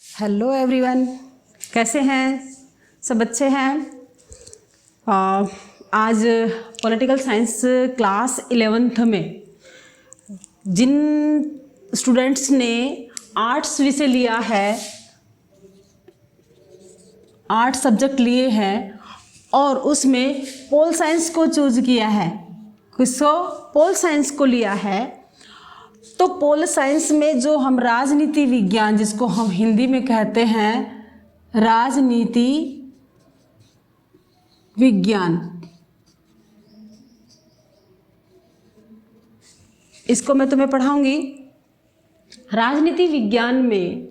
Hello everyone, कैसे हैं सब? अच्छे हैं। आज पॉलिटिकल साइंस क्लास 11th में जिन स्टूडेंट्स ने आर्ट्स विषय लिया है, आर्ट सब्जेक्ट लिए हैं और उसमें पोल साइंस को चूज किया है, किसको? पोल साइंस को लिया है। तो पोल साइंस में जो हम राजनीति विज्ञान, जिसको हम हिंदी में कहते हैं राजनीति विज्ञान, इसको मैं तुम्हें पढ़ाऊंगी। राजनीति विज्ञान में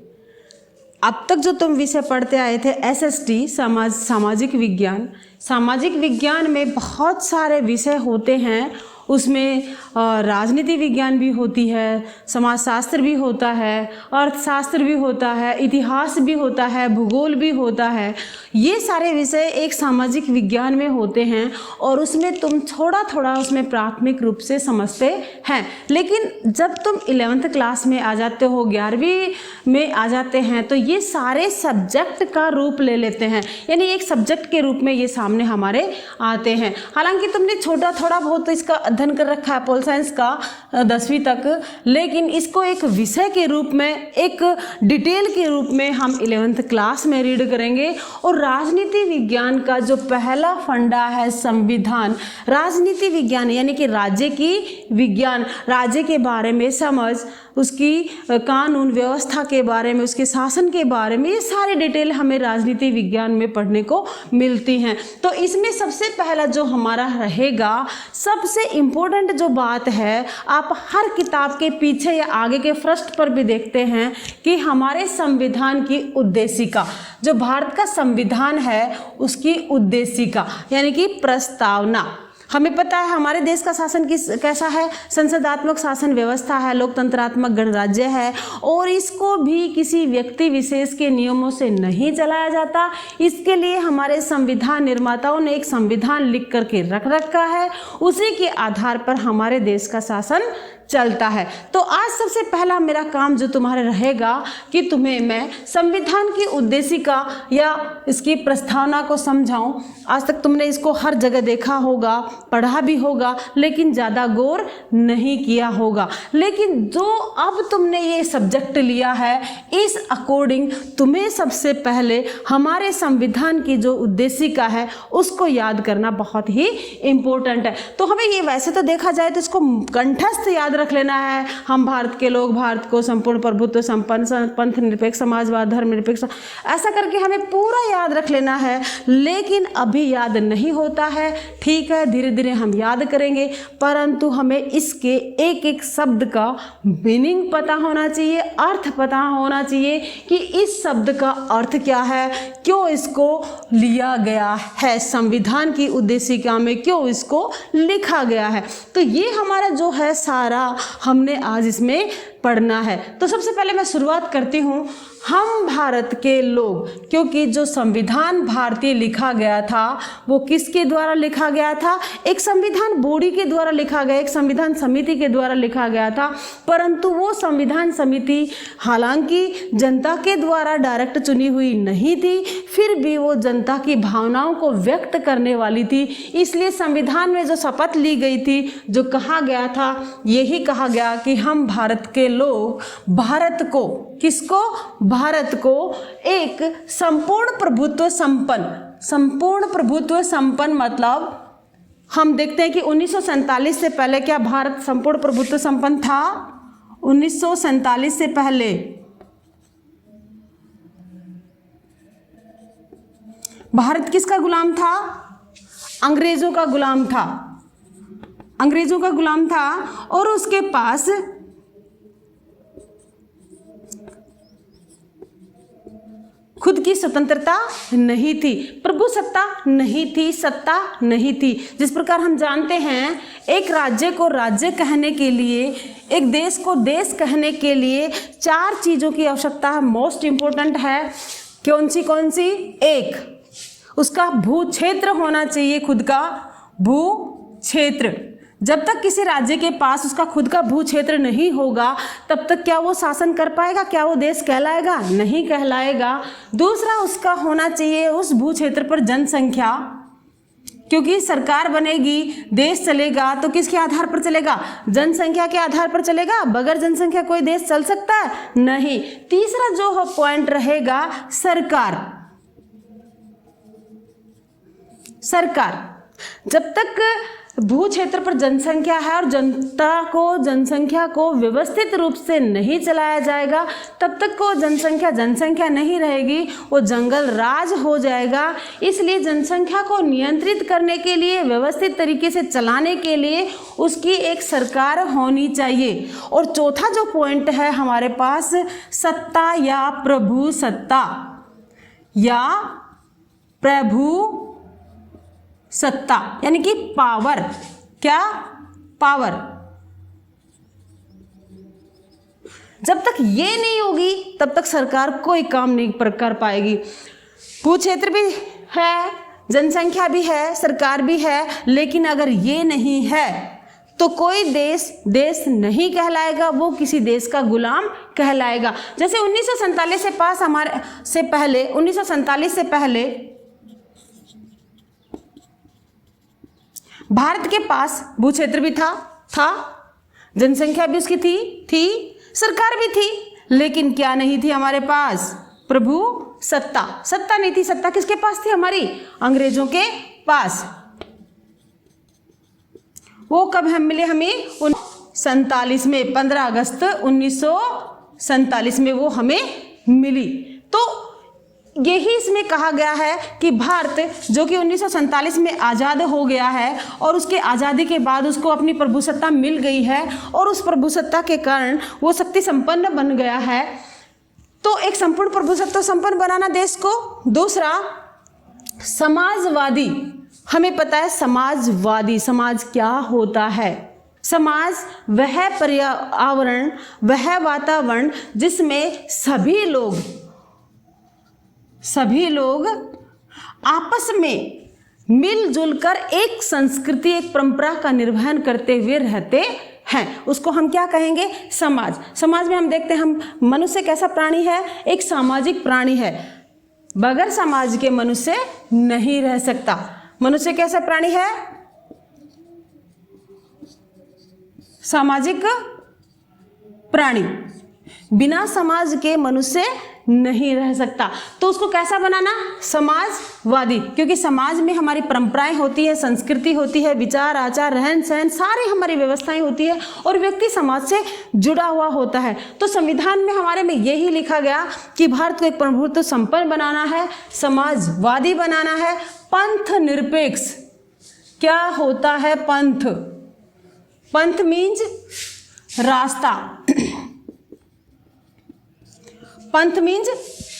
अब तक जो तुम विषय पढ़ते आए थे SST सामाजिक विज्ञान, सामाजिक विज्ञान में बहुत सारे विषय होते हैं। उसमें राजनीति विज्ञान भी होती है, समाजशास्त्र भी होता है, अर्थशास्त्र भी होता है, इतिहास भी होता है, भूगोल भी होता है। ये सारे विषय एक सामाजिक विज्ञान में होते हैं और उसमें तुम थोड़ा थोड़ा उसमें प्राथमिक रूप से समझते हैं। लेकिन जब तुम 11th क्लास में आ जाते हो, 11वीं में आ जाते हैं, तो ये सारे सब्जेक्ट का रूप ले लेते हैं, यानी एक सब्जेक्ट के रूप में ये सामने हमारे आते हैं। हालांकि तुमने छोटा थोड़ा बहुत इसका अध्ययन कर रखा है पोल साइंस का 10वीं तक, लेकिन इसको एक विषय के रूप में, एक डिटेल के रूप में हम 11th क्लास में रीड करेंगे। और राजनीति विज्ञान का जो पहला फंडा है संविधान, राजनीति विज्ञान यानी कि राज्य की विज्ञान, राज्य के बारे में समझ, उसकी कानून व्यवस्था के बारे में, उसके शासन के बारे में, ये सारी डिटेल हमें राजनीति विज्ञान में पढ़ने को मिलती हैं। तो इसमें सबसे पहला जो हमारा रहेगा, सबसे इम्पोर्टेंट जो बात है, आप हर किताब के पीछे या आगे के फर्स्ट पर भी देखते हैं कि हमारे संविधान की उद्देशिका, जो भारत का संविधान है उसकी उद्देशिका यानी कि प्रस्तावना। हमें पता है हमारे देश का शासन कैसा है, संसदात्मक शासन व्यवस्था है, लोकतंत्रात्मक गणराज्य है और इसको भी किसी व्यक्ति विशेष के नियमों से नहीं चलाया जाता। इसके लिए हमारे संविधान निर्माताओं ने एक संविधान लिख करके रख रखा है, उसी के आधार पर हमारे देश का शासन चलता है। तो आज सबसे पहला मेरा काम जो तुम्हारे रहेगा कि तुम्हें मैं संविधान की उद्देशिका या इसकी प्रस्तावना को समझाऊं। आज तक तुमने इसको हर जगह देखा होगा, पढ़ा भी होगा, लेकिन ज़्यादा गौर नहीं किया होगा। लेकिन जो अब तुमने ये सब्जेक्ट लिया है, इस अकॉर्डिंग तुम्हें सबसे पहले हमारे संविधान की जो उद्देशिका है उसको याद करना बहुत ही इम्पोर्टेंट है। तो हमें ये वैसे तो देखा जाए तो इसको कंठस्थ याद रख लेना है। हम भारत के लोग, भारत को संपूर्ण प्रभुत्व संपन्न, पंथ निरपेक्ष, समाजवाद, धर्म निरपेक्ष, ऐसा करके हमें पूरा याद रख लेना है। लेकिन अभी याद नहीं होता है, ठीक है, धीरे धीरे हम याद करेंगे, परंतु हमें इसके एक एक शब्द का मीनिंग पता होना चाहिए, अर्थ पता होना चाहिए कि इस शब्द का अर्थ क्या है, क्यों इसको लिया गया है, संविधान की उद्देशिका में क्यों इसको लिखा गया है। तो ये हमारा जो है सारा हमने आज इसमें पढ़ना है। तो सबसे पहले मैं शुरुआत करती हूँ, हम भारत के लोग, क्योंकि जो संविधान भारतीय लिखा गया था वो किसके द्वारा लिखा गया था? एक संविधान बॉडी के द्वारा लिखा गया, एक संविधान समिति के द्वारा लिखा गया था। परंतु वो संविधान समिति हालांकि जनता के द्वारा डायरेक्ट चुनी हुई नहीं थी, फिर भी वो जनता की भावनाओं को व्यक्त करने वाली थी। इसलिए संविधान में जो शपथ ली गई थी, जो कहा गया था, यही कहा गया कि हम भारत के लोग भारत को, किसको? भारत को एक संपूर्ण प्रभुत्व संपन्न, मतलब हम देखते हैं कि 1947 से पहले क्या भारत संपूर्ण प्रभुत्व संपन्न था? 1947 से पहले भारत किसका गुलाम था? अंग्रेजों का गुलाम था, अंग्रेजों का गुलाम था और उसके पास खुद की स्वतंत्रता नहीं थी, प्रभुसत्ता नहीं थी, सत्ता नहीं थी। जिस प्रकार हम जानते हैं एक राज्य को राज्य कहने के लिए, एक देश को देश कहने के लिए 4 चीज़ों की आवश्यकता है, मोस्ट इम्पोर्टेंट है। कौन सी? एक, उसका भू क्षेत्र होना चाहिए, खुद का भू क्षेत्र। जब तक किसी राज्य के पास उसका खुद का भू क्षेत्र नहीं होगा तब तक क्या वो शासन कर पाएगा, क्या वो देश कहलाएगा? नहीं कहलाएगा। दूसरा, उसका होना चाहिए उस भू क्षेत्र पर जनसंख्या, क्योंकि सरकार बनेगी, देश चलेगा तो किसके आधार पर चलेगा? जनसंख्या के आधार पर चलेगा। बगैर जनसंख्या कोई देश चल सकता है? नहीं। तीसरा जो पॉइंट रहेगा, सरकार। जब तक भू क्षेत्र पर जनसंख्या है और जनसंख्या को व्यवस्थित रूप से नहीं चलाया जाएगा तब तक को जनसंख्या नहीं रहेगी, वो जंगल राज हो जाएगा। इसलिए जनसंख्या को नियंत्रित करने के लिए, व्यवस्थित तरीके से चलाने के लिए उसकी एक सरकार होनी चाहिए। और चौथा जो पॉइंट है हमारे पास, सत्ता या प्रभु सत्ता या प्रभु सत्ता, यानी कि पावर। क्या? पावर। जब तक ये नहीं होगी तब तक सरकार कोई काम नहीं कर पाएगी। भू क्षेत्र भी है, जनसंख्या भी है, सरकार भी है, लेकिन अगर ये नहीं है तो कोई देश नहीं कहलाएगा, वो किसी देश का गुलाम कहलाएगा। जैसे 1947 से पहले भारत के पास भू क्षेत्र भी था, जनसंख्या भी उसकी थी, सरकार भी थी, लेकिन क्या नहीं थी हमारे पास? प्रभु सत्ता नहीं थी। सत्ता किसके पास थी? हमारी अंग्रेजों के पास। वो कब हम मिले हमें? 1947 में, 15 अगस्त 1947 में वो हमें मिली। तो यही इसमें कहा गया है कि भारत जो कि 1947 में आज़ाद हो गया है और उसके आज़ादी के बाद उसको अपनी प्रभुसत्ता मिल गई है और उस प्रभुसत्ता के कारण वो शक्ति संपन्न बन गया है। तो एक संपूर्ण प्रभुसत्ता संपन्न बनाना देश को। दूसरा, समाजवादी। हमें पता है समाजवादी, समाज क्या होता है? समाज वह पर्यावरण, वह वातावरण जिसमें सभी लोग आपस में मिलजुल कर एक संस्कृति, एक परंपरा का निर्वहन करते हुए रहते हैं, उसको हम क्या कहेंगे? समाज में हम देखते हैं, हम मनुष्य कैसा प्राणी है? एक सामाजिक प्राणी है। बगैर समाज के मनुष्य नहीं रह सकता। मनुष्य कैसा प्राणी है? सामाजिक प्राणी। बिना समाज के मनुष्य नहीं रह सकता। तो उसको कैसा बनाना? समाजवादी, क्योंकि समाज में हमारी परंपराएं होती है, संस्कृति होती है, विचार, आचार, रहन सहन, सारी हमारी व्यवस्थाएं होती है और व्यक्ति समाज से जुड़ा हुआ होता है। तो संविधान में हमारे में यही लिखा गया कि भारत को एक प्रभुत्व संपन्न बनाना है, समाजवादी बनाना है, पंथ निरपेक्ष। क्या होता है पंथ? पंथ मीन्स रास्ता। पंथ मीन्स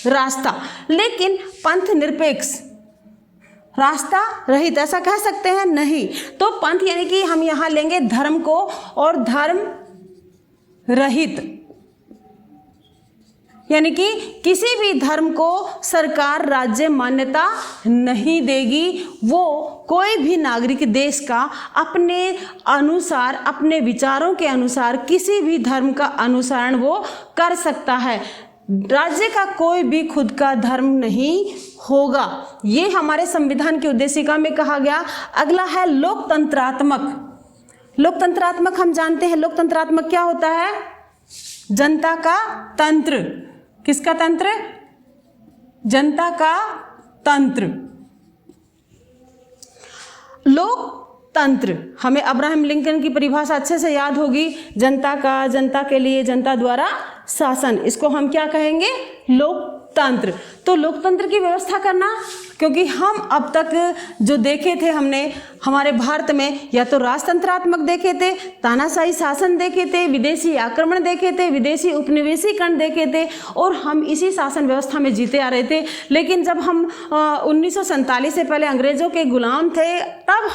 रास्ता, लेकिन पंथ निरपेक्ष, रास्ता रहित, ऐसा कह सकते हैं? नहीं। तो पंथ यानी कि हम यहां लेंगे धर्म को, और धर्म रहित यानी कि किसी भी धर्म को सरकार, राज्य मान्यता नहीं देगी। वो कोई भी नागरिक देश का अपने अनुसार, अपने विचारों के अनुसार किसी भी धर्म का अनुसरण वो कर सकता है। राज्य का कोई भी खुद का धर्म नहीं होगा। ये हमारे संविधान की उद्देशिका में कहा गया। अगला है लोकतंत्रात्मक। लोकतंत्रात्मक हम जानते हैं, लोकतंत्रात्मक क्या होता है? जनता का तंत्र। किसका तंत्र? जनता का तंत्र। लोकतंत्र हमें अब्राहम लिंकन की परिभाषा अच्छे से याद होगी। जनता का, जनता के लिए, जनता द्वारा शासन, इसको हम क्या कहेंगे? लोकतंत्र। तो लोकतंत्र की व्यवस्था करना, क्योंकि हम अब तक जो देखे थे हमने हमारे भारत में, या तो राजतंत्रात्मक देखे थे, तानाशाही शासन देखे थे, विदेशी आक्रमण देखे थे, विदेशी उपनिवेशीकरण देखे थे, और हम इसी शासन व्यवस्था में जीते आ रहे थे। लेकिन जब हम 1947 से पहले अंग्रेजों के गुलाम थे, तब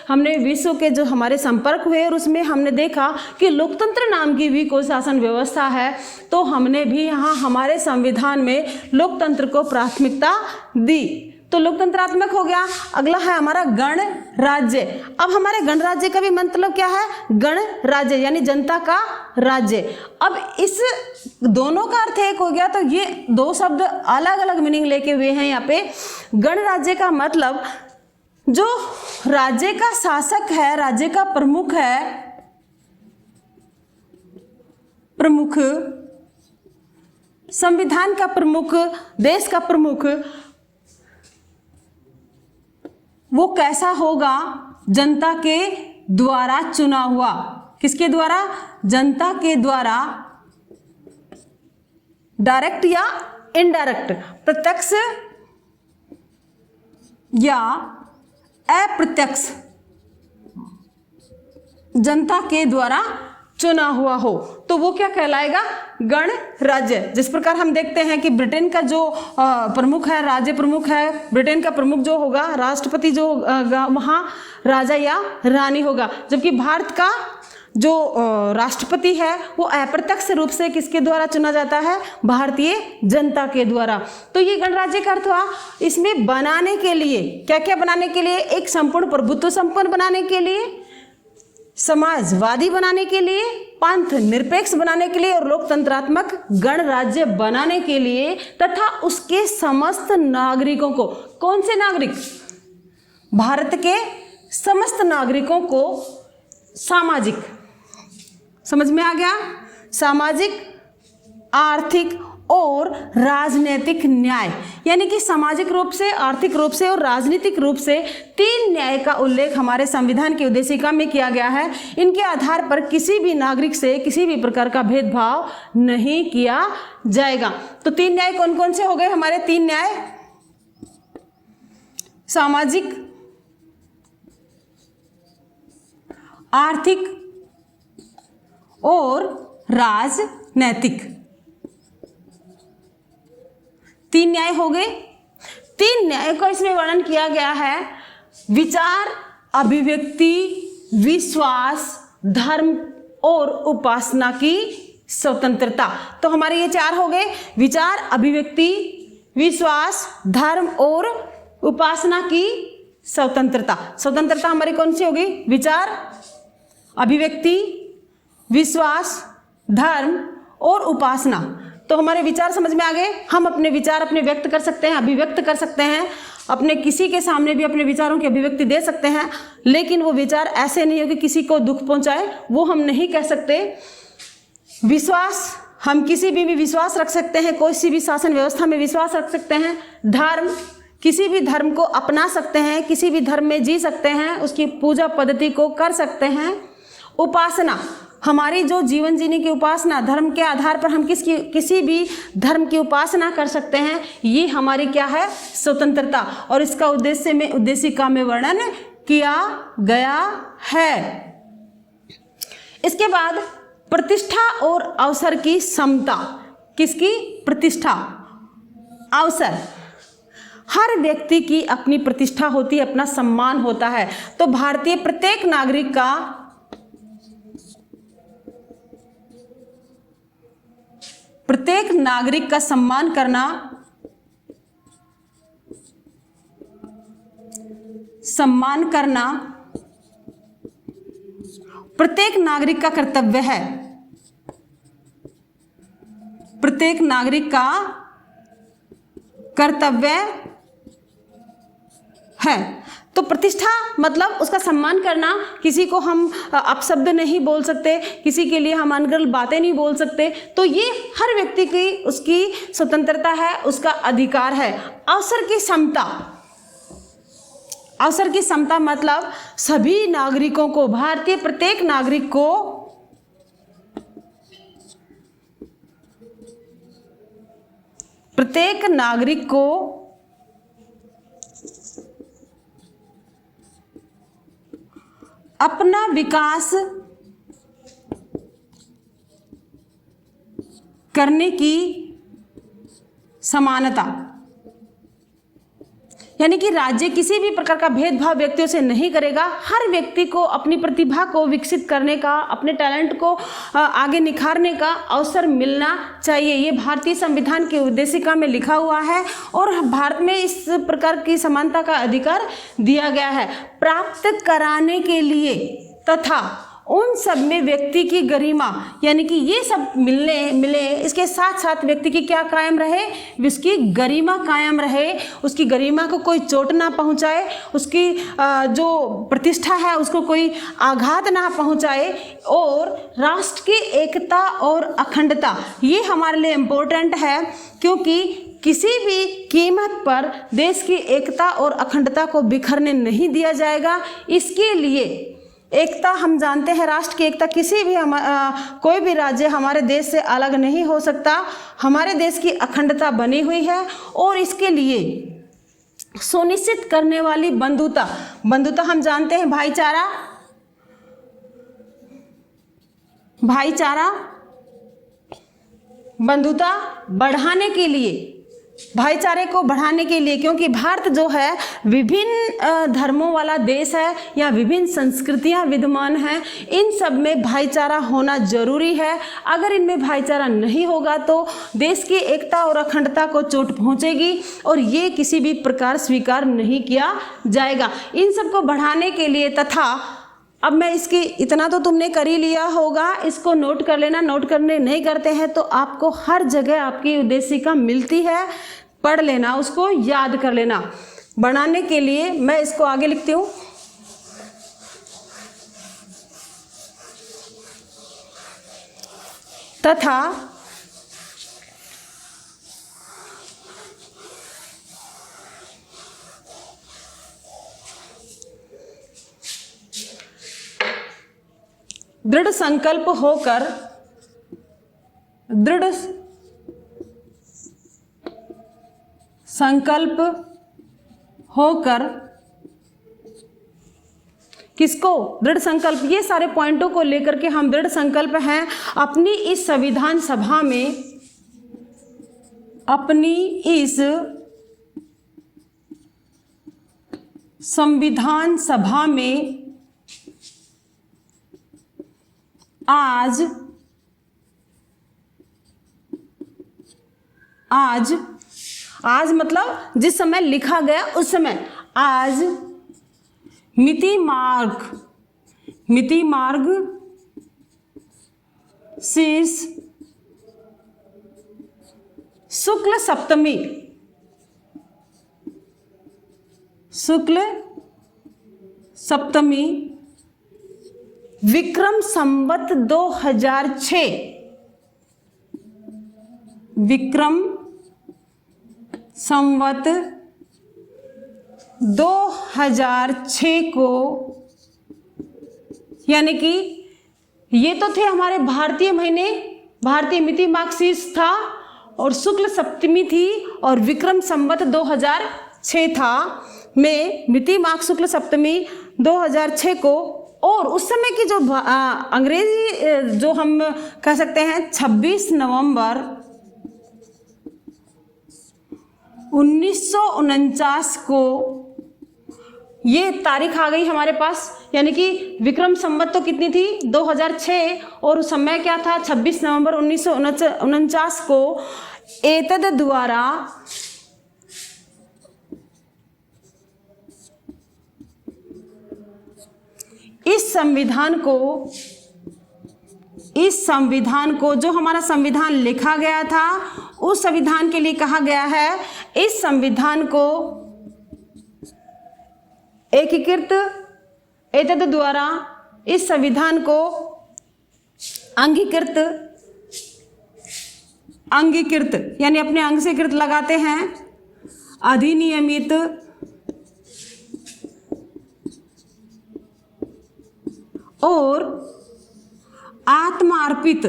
हमने विश्व के जो हमारे संपर्क हुए और उसमें हमने देखा कि लोकतंत्र नाम की भी कोई शासन व्यवस्था है। तो हमने भी यहाँ हमारे संविधान में लोकतंत्र को प्राथमिकता दी। तो लोकतंत्रात्मक हो गया। अगला है हमारा गणराज्य। अब हमारे गणराज्य का भी मतलब क्या है? गणराज्य यानी जनता का राज्य। अब इस दोनों का अर्थ एक हो गया, तो ये दो शब्द अलग अलग मीनिंग लेके हुए हैं यहाँ पे। गणराज्य का मतलब जो राज्य का शासक है, राज्य का प्रमुख है, प्रमुख, संविधान का प्रमुख, देश का प्रमुख, वो कैसा होगा? जनता के द्वारा चुना हुआ। किसके द्वारा? जनता के द्वारा, डायरेक्ट या इनडायरेक्ट, प्रत्यक्ष या अप्रत्यक्ष, जनता के द्वारा चुना हुआ हो, तो वो क्या कहलाएगा? गणराज्य। जिस प्रकार हम देखते हैं कि ब्रिटेन का जो प्रमुख है, राज्य प्रमुख है, ब्रिटेन का प्रमुख जो होगा, राष्ट्रपति जो होगा, वहाँ राजा या रानी होगा। जबकि भारत का जो राष्ट्रपति है वो अप्रत्यक्ष रूप से किसके द्वारा चुना जाता है? भारतीय जनता के द्वारा। तो ये गणराज्य का अर्थ हुआ। इसमें बनाने के लिए क्या क्या बनाने के लिए? एक संपूर्ण प्रभुत्व संपन्न बनाने के लिए, समाजवादी बनाने के लिए, पंथ निरपेक्ष बनाने के लिए और लोकतंत्रात्मक गणराज्य बनाने के लिए, तथा उसके समस्त नागरिकों को, कौन से नागरिक? भारत के समस्त नागरिकों को सामाजिक, समझ में आ गया? सामाजिक, आर्थिक और राजनीतिक न्याय, यानी कि सामाजिक रूप से, आर्थिक रूप से और राजनीतिक रूप से 3 न्याय का उल्लेख हमारे संविधान की उद्देशिका में किया गया है। इनके आधार पर किसी भी नागरिक से किसी भी प्रकार का भेदभाव नहीं किया जाएगा। तो 3 न्याय कौन कौन से हो गए हमारे? 3 न्याय, सामाजिक, आर्थिक और राजनैतिक। 3 न्याय हो गए। 3 न्याय को इसमें वर्णन किया गया है। विचार, अभिव्यक्ति, विश्वास, धर्म और उपासना की स्वतंत्रता। तो हमारे ये 4 हो गए, विचार, अभिव्यक्ति, विश्वास, धर्म और उपासना की स्वतंत्रता। स्वतंत्रता हमारी कौन सी होगी? विचार, अभिव्यक्ति, विश्वास, धर्म और उपासना। तो हमारे विचार समझ में आ गए। हम अपने विचार अपने व्यक्त कर सकते हैं, अभिव्यक्त कर सकते हैं, अपने किसी के सामने भी अपने विचारों की अभिव्यक्ति दे सकते हैं, लेकिन वो विचार ऐसे नहीं हो कि किसी को दुख पहुंचाए, वो हम नहीं कह सकते। विश्वास, हम किसी भी विश्वास रख सकते हैं, कोई सी भी शासन व्यवस्था में विश्वास रख सकते हैं। धर्म, किसी भी धर्म को अपना सकते हैं, किसी भी धर्म में जी सकते हैं, उसकी पूजा पद्धति को कर सकते हैं। उपासना, हमारी जो जीवन जीने की उपासना, धर्म के आधार पर हम किसी भी धर्म की उपासना कर सकते हैं। ये हमारी क्या है? स्वतंत्रता। और इसका उद्देशिका में वर्णन किया गया है। इसके बाद प्रतिष्ठा और अवसर की समता। किसकी? प्रतिष्ठा, अवसर। हर व्यक्ति की अपनी प्रतिष्ठा होती है, अपना सम्मान होता है। तो भारतीय प्रत्येक नागरिक का सम्मान करना, प्रत्येक नागरिक का कर्तव्य है। प्रत्येक नागरिक का कर्तव्य है। तो प्रतिष्ठा मतलब उसका सम्मान करना। किसी को हम अपशब्द नहीं बोल सकते, किसी के लिए हम अनर्गल बातें नहीं बोल सकते। तो ये हर व्यक्ति की उसकी स्वतंत्रता है, उसका अधिकार है। अवसर की समता, अवसर की समता मतलब सभी नागरिकों को, भारतीय प्रत्येक नागरिक को अपना विकास करने की समानता, यानी कि राज्य किसी भी प्रकार का भेदभाव व्यक्तियों से नहीं करेगा। हर व्यक्ति को अपनी प्रतिभा को विकसित करने का, अपने टैलेंट को आगे निखारने का अवसर मिलना चाहिए। ये भारतीय संविधान की उद्देशिका में लिखा हुआ है और भारत में इस प्रकार की समानता का अधिकार दिया गया है प्राप्त कराने के लिए, तथा उन सब में व्यक्ति की गरिमा, यानी कि ये सब मिले इसके साथ साथ व्यक्ति की क्या कायम रहे, उसकी गरिमा कायम रहे, उसकी गरिमा को कोई चोट ना पहुंचाए, उसकी जो प्रतिष्ठा है उसको कोई आघात ना पहुंचाए, और राष्ट्र की एकता और अखंडता ये हमारे लिए इम्पोर्टेंट है, क्योंकि किसी भी कीमत पर देश की एकता और अखंडता को बिखरने नहीं दिया जाएगा। इसके लिए एकता, हम जानते हैं राष्ट्र की एकता, किसी भी कोई भी राज्य हमारे देश से अलग नहीं हो सकता। हमारे देश की अखंडता बनी हुई है और इसके लिए सुनिश्चित करने वाली बंधुता, बंधुता हम जानते हैं भाईचारा, भाईचारा बंधुता बढ़ाने के लिए, भाईचारे को बढ़ाने के लिए, क्योंकि भारत जो है विभिन्न धर्मों वाला देश है या विभिन्न संस्कृतियां विद्यमान हैं, इन सब में भाईचारा होना जरूरी है। अगर इनमें भाईचारा नहीं होगा तो देश की एकता और अखंडता को चोट पहुंचेगी और ये किसी भी प्रकार स्वीकार नहीं किया जाएगा। इन सब को बढ़ाने के लिए, तथा अब मैं इसकी इतना तो तुमने कर ही लिया होगा, इसको नोट कर लेना। नोट करने नहीं करते हैं तो आपको हर जगह आपकी उद्देशिका मिलती है, पढ़ लेना, उसको याद कर लेना। बनाने के लिए मैं इसको आगे लिखती हूँ। तथा दृढ़ संकल्प होकर, दृढ़ संकल्प होकर, किसको? दृढ़ संकल्प, ये सारे पॉइंटों को लेकर के हम दृढ़ संकल्प हैं अपनी इस संविधान सभा में, अपनी इस संविधान सभा में आज मतलब जिस समय लिखा गया उस समय, आज मिति मार्ग शीर्ष शुक्ल सप्तमी विक्रम संवत 2006, विक्रम संवत 2006 को, यानी कि ये तो थे हमारे भारतीय महीने, भारतीय मिति मार्गशीर्ष था और शुक्ल सप्तमी थी और विक्रम संवत 2006 था, में मिति माघ शुक्ल सप्तमी 2006 को, और उस समय की जो अंग्रेजी जो हम कह सकते हैं 26 नवंबर 1949 को ये तारीख आ गई हमारे पास, यानी कि विक्रम संवत तो कितनी थी 2006 और उस समय क्या था 26 नवंबर 1949 को एतद द्वारा इस संविधान को जो हमारा संविधान लिखा गया था उस संविधान के लिए कहा गया है, इस संविधान को एकीकृत एतद द्वारा इस संविधान को अंगीकृत यानी अपने अंग से कृत लगाते हैं, अधिनियमित और आत्मार्पित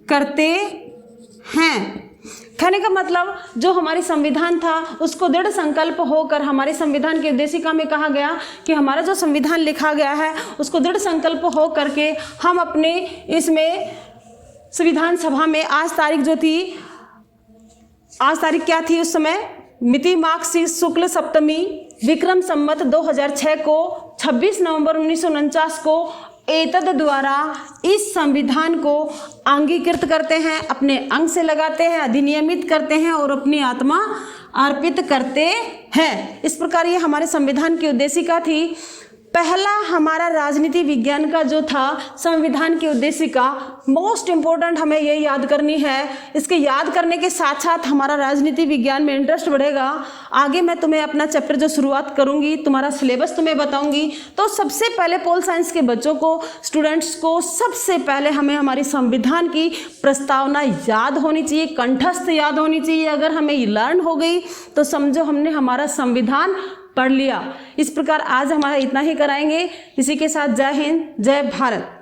करते हैं। कहने का मतलब जो हमारी संविधान था उसको दृढ़ संकल्प होकर हमारे संविधान की उद्देशिका में कहा गया कि हमारा जो संविधान लिखा गया है उसको दृढ़ संकल्प हो करके हम अपने इसमें संविधान सभा में आज तारीख जो थी, आज तारीख क्या थी उस समय, मिति माघ शुक्ल सप्तमी विक्रम संवत 2006 को 26 नवंबर 1949 को एतद द्वारा इस संविधान को अंगीकृत करते हैं, अपने अंग से लगाते हैं, अधिनियमित करते हैं और अपनी आत्मा अर्पित करते हैं। इस प्रकार ये हमारे संविधान की उद्देशिका थी। पहला हमारा राजनीति विज्ञान का जो था संविधान की उद्देशिका, मोस्ट इम्पोर्टेंट हमें ये याद करनी है। इसके याद करने के साथ साथ हमारा राजनीति विज्ञान में इंटरेस्ट बढ़ेगा। आगे मैं तुम्हें अपना चैप्टर जो शुरुआत करूंगी, तुम्हारा सिलेबस तुम्हें बताऊंगी। तो सबसे पहले पोल साइंस के बच्चों को, स्टूडेंट्स को सबसे पहले हमें हमारी संविधान की प्रस्तावना याद होनी चाहिए, कंठस्थ याद होनी चाहिए। अगर हमें ये लर्न हो गई तो समझो हमने हमारा संविधान पढ़ लिया। इस प्रकार आज हमारा इतना ही कराएंगे। इसी के साथ जय हिंद, जय भारत।